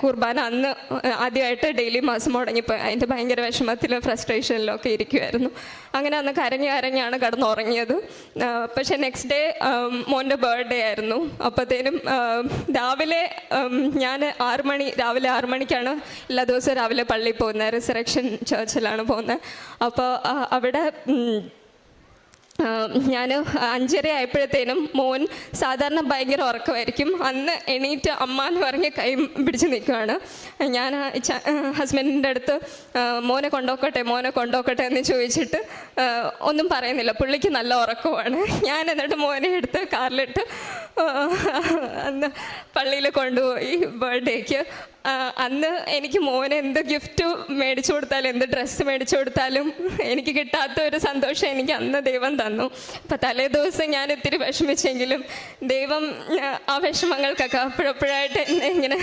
കുർബാന അന്ന് ആദ്യമായിട്ട് ഡെയിലി മാസം മുടങ്ങിപ്പോയി. അതിൻ്റെ ഭയങ്കര വിഷമത്തിലും ഫ്രസ്ട്രേഷനിലും ഒക്കെ ഇരിക്കുമായിരുന്നു. അങ്ങനെ അന്ന് കരഞ്ഞാണ് കിടന്നുറങ്ങിയത്. പക്ഷേ നെക്സ്റ്റ് ഡേ മോൻ്റെ ബർത്ത്ഡേ ആയിരുന്നു. അപ്പോഴത്തേനും രാവിലെ ഞാൻ രാവിലെ 6 മണിക്കാണ് എല്ലാ ദിവസവും രാവിലെ പള്ളിയിൽ പോകുന്നത്. റിസറക്ഷൻ ചർച്ചിലാണ് പോകുന്നത്. അപ്പോൾ അവിടെ ഞാൻ 5:30 ആയപ്പോഴത്തേനും മോൻ സാധാരണ ഭയങ്കര ഉറക്കമായിരിക്കും. അന്ന് എണീറ്റ് അമ്മ എന്ന് പറഞ്ഞ് കൈ പിടിച്ച് നിൽക്കുകയാണ്. ഞാൻ ഹസ്ബൻഡിൻ്റെ അടുത്ത് മോനെ കൊണ്ടുപോക്കട്ടെ എന്ന് ചോദിച്ചിട്ട് ഒന്നും പറയുന്നില്ല. പുള്ളിക്ക് നല്ല ഉറക്കമാണ്. ഞാൻ എന്നിട്ട് മോനെ എടുത്ത് കാറിലിട്ട് അന്ന് പള്ളിയിൽ കൊണ്ടുപോയി ബർത്ത്ഡേക്ക്. അന്ന് എനിക്ക് മോന് എന്ത് ഗിഫ്റ്റ് മേടിച്ചു കൊടുത്താലും എന്ത് ഡ്രസ്സ് മേടിച്ചു കൊടുത്താലും എനിക്ക് കിട്ടാത്ത ഒരു സന്തോഷം എനിക്ക് അന്ന് ദൈവം തന്നു. അപ്പം തലേ ദിവസം ഞാൻ ഇത്തിരി വിഷമിച്ചെങ്കിലും ദൈവം ആ വിഷമങ്ങൾക്കൊക്കെ അപ്പോഴപ്പോഴായിട്ട് എന്നെ ഇങ്ങനെ